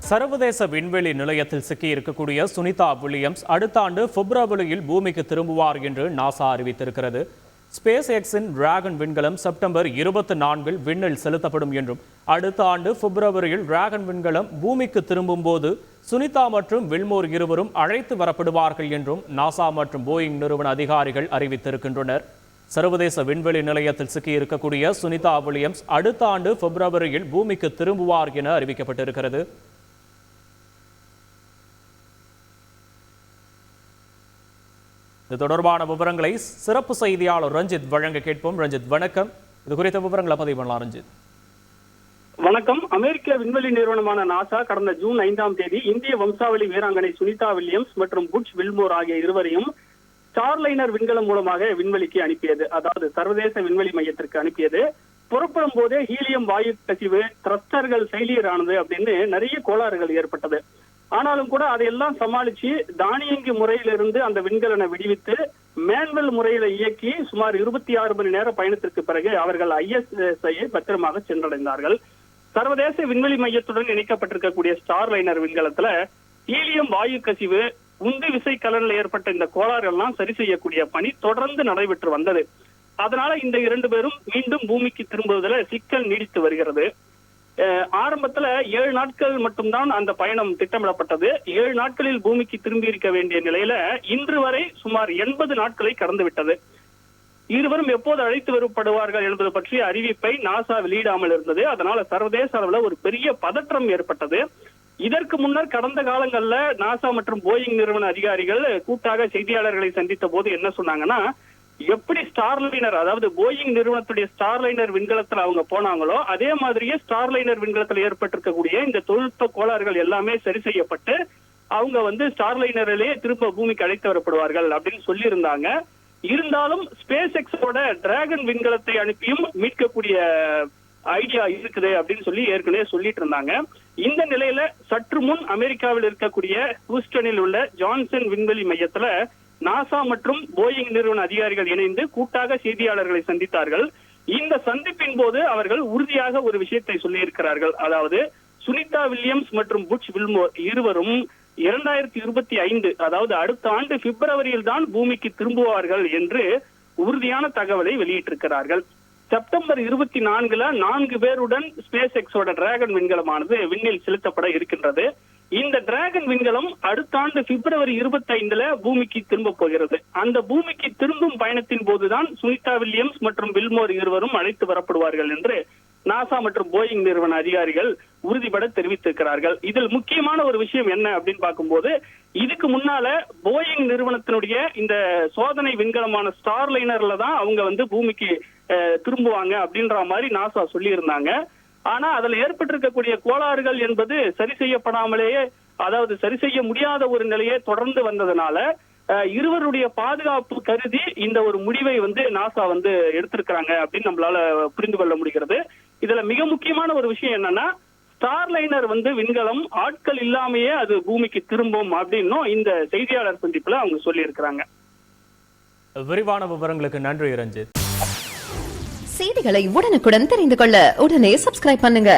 சர்வதேச விண்வெளி நிலையத்தில் சிக்கியிருக்கக்கூடிய சுனிதா வில்லியம்ஸ் அடுத்த ஆண்டு பிப்ரவரியில் பூமிக்கு திரும்புவார் என்று நாசா அறிவித்திருக்கிறது. ஸ்பேஸ் எக்ஸின் டிராகன் விண்கலம் செப்டம்பர் 24 விண்ணில் செலுத்தப்படும் என்றும் அடுத்த ஆண்டு பிப்ரவரியில் டிராகன் விண்கலம் பூமிக்கு திரும்பும் போது சுனிதா மற்றும் வில்மோர் இருவரும் அழைத்து வரப்படுவார்கள் என்றும் நாசா மற்றும் போயிங் நிறுவன அதிகாரிகள் அறிவித்திருக்கின்றனர். சர்வதேச விண்வெளி நிலையத்தில் சிக்கியிருக்கக்கூடிய சுனிதா வில்லியம்ஸ் அடுத்த ஆண்டு பிப்ரவரியில் பூமிக்கு திரும்புவார் என அறிவிக்கப்பட்டிருக்கிறது. இது தொடர்பான விவரங்களை சிறப்பு செய்தியாளர் ரஞ்சித் வழங்க கேட்போம். ரஞ்சித் வணக்கம். இது குறித்த விவரங்களை பதிவு பண்ணலாம். ரஞ்சித் வணக்கம். அமெரிக்க விண்வெளி நிறுவனமான நாசா கடந்த ஜூன் 5ஆம் தேதி இந்திய வம்சாவளி வீராங்கனை சுனிதா வில்லியம்ஸ் மற்றும் புட்ச் வில்மோர் ஆகிய இருவரையும் ஸ்டார்லைனர் விண்கலம் மூலமாக விண்வெளிக்கு அனுப்பியது. அதாவது சர்வதேச விண்வெளி மையத்திற்கு அனுப்பியது. புறப்படும் போதே ஹீலியம் வாயு கசிவு, த்ரஸ்டர்கள் ஃபெயிலியர் ஆனது அப்படின்னு நிறைய கோளாறுகள் ஏற்பட்டது. ஆனாலும் கூட அதையெல்லாம் சமாளிச்சு தானியங்கி முறையிலிருந்து அந்த விண்கலனை விடுவித்து மேன்வெல் முறையில இயக்கி சுமார் 26 மணி நேர பயணத்திற்கு பிறகு அவர்கள் ISS-ஐ பத்திரமாக சென்றடைந்தார்கள். சர்வதேச விண்வெளி மையத்துடன் இணைக்கப்பட்டிருக்கக்கூடிய ஸ்டார்லைனர் விண்கலத்துல ஹீலியம் வாயு கசிவு, உந்து விசை கலனில் ஏற்பட்ட இந்த கோளாறு எல்லாம் சரி செய்யக்கூடிய பணி தொடர்ந்து நடைபெற்று வந்தது. அதனால இந்த 2 பேரும் மீண்டும் பூமிக்கு திரும்புவதில் சிக்கல் நீடித்து வருகிறது. ஆரம்பத்துல 7 நாட்கள் மட்டும்தான் அந்த பயணம் திட்டமிடப்பட்டது. 7 நாட்களில் பூமிக்கு திரும்பி இருக்க வேண்டிய நிலையில இன்று வரை சுமார் 80 நாட்களை கடந்து விட்டது. இருவரும் எப்போது அழைத்து வரப்படுவார்கள் என்பது பற்றிய அறிவிப்பை நாசா வெளியிடாமல் இருந்தது. அதனால சர்வதேச அளவுல ஒரு பெரிய பதற்றம் ஏற்பட்டது. இதற்கு முன்னர் கடந்த காலங்கள்ல நாசா மற்றும் போயிங் நிறுவன அதிகாரிகள் கூட்டாக செய்தியாளர்களை சந்தித்த போது என்ன சொன்னாங்கன்னா, எப்படி ஸ்டார்லைனர், அதாவது போயிங் நிறுவனத்துடைய ஸ்டார்லைனர் விண்கலத்துல அவங்க போனாங்களோ அதே மாதிரியே ஸ்டார்லைனர் விண்கலத்தில் ஏற்பட்டிருக்கக்கூடிய இந்த தொழில்நுட்ப கோளாறுகள் எல்லாமே சரி செய்யப்பட்டு அவங்க ஸ்டார்லைனரிலேயே திரும்ப பூமிக்கு அழைத்து வரப்படுவார்கள் அப்படின்னு சொல்லி இருந்தாங்க. இருந்தாலும் ஸ்பேஸ் எக்ஸோட டிராகன் விண்கலத்தை அனுப்பியும் மீட்கக்கூடிய ஐடியா இருக்குது அப்படின்னு சொல்லி ஏற்கனவே சொல்லிட்டு இருந்தாங்க. இந்த நிலையில சற்று முன் அமெரிக்காவில் இருக்கக்கூடிய ஹூஸ்டனில் உள்ள ஜான்சன் விண்வெளி மையத்துல நாசா மற்றும் போயிங் நிறுவன அதிகாரிகள் இணைந்து கூட்டாக செய்தியாளர்களை சந்தித்தார்கள். இந்த சந்திப்பின் போது அவர்கள் உறுதியாக ஒரு விஷயத்தை சொல்லி இருக்கிறார்கள். அதாவது சுனிதா வில்லியம்ஸ் மற்றும் புட்ச் வில்மோர் இருவரும் 2025, அதாவது அடுத்த ஆண்டு பிப்ரவரியில் தான் பூமிக்கு திரும்புவார்கள் என்று உறுதியான தகவலை வெளியிட்டிருக்கிறார்கள். செப்டம்பர் 24 4 பேருடன் ஸ்பேஸ் எக்ஸோட டிராகன் விண்கலமானது விண்ணில் செலுத்தப்பட இருக்கின்றது. இந்த டிராகன் விண்கலம் அடுத்த ஆண்டு பிப்ரவரி 25 பூமிக்கு திரும்ப போகிறது. அந்த பூமிக்கு திரும்பும் பயணத்தின் போதுதான் சுனிதா வில்லியம்ஸ் மற்றும் வில்மோர் இருவரும் அழைத்து வரப்படுவார்கள் என்று நாசா மற்றும் போயிங் நிறுவன அதிகாரிகள் உறுதிபட தெரிவித்திருக்கிறார்கள். இதில் முக்கியமான ஒரு விஷயம் என்ன அப்படின்னு பார்க்கும்போது, இதுக்கு முன்னால போயிங் நிறுவனத்தினுடைய இந்த சோதனை விண்கலமான ஸ்டார்லைனர்ல தான் அவங்க பூமிக்கு திரும்புவாங்க அப்படின்ற மாதிரி நாசா சொல்லி இருந்தாங்க. ஆனா அதுல ஏற்பட்டிருக்கக்கூடிய கோளாறுகள் என்பது சரி செய்யப்படாமலேயே, அதாவது சரி செய்ய முடியாத ஒரு நிலையே தொடர்ந்து வந்ததுனால இருவருடைய பாதுகாப்பு கருதி இந்த ஒரு முடிவை நாசா எடுத்திருக்கிறாங்க அப்படின்னு நம்மளால புரிந்து கொள்ள முடிகிறது. இதுல மிக முக்கியமான ஒரு விஷயம் என்னன்னா, ஸ்டார்லைனர் விண்கலம் ஆட்கள் இல்லாமையே அது பூமிக்கு திரும்பும் அப்படின்னும் இந்த செய்தியாளர் சந்திப்புல அவங்க சொல்லி இருக்கிறாங்க. விரிவான விவரங்களுக்கு நன்றி ரஞ்சித். செய்திகளை உடனுக்குடன் தெரிந்து கொள்ள உடனே சப்ஸ்கிரைப் பண்ணுங்க.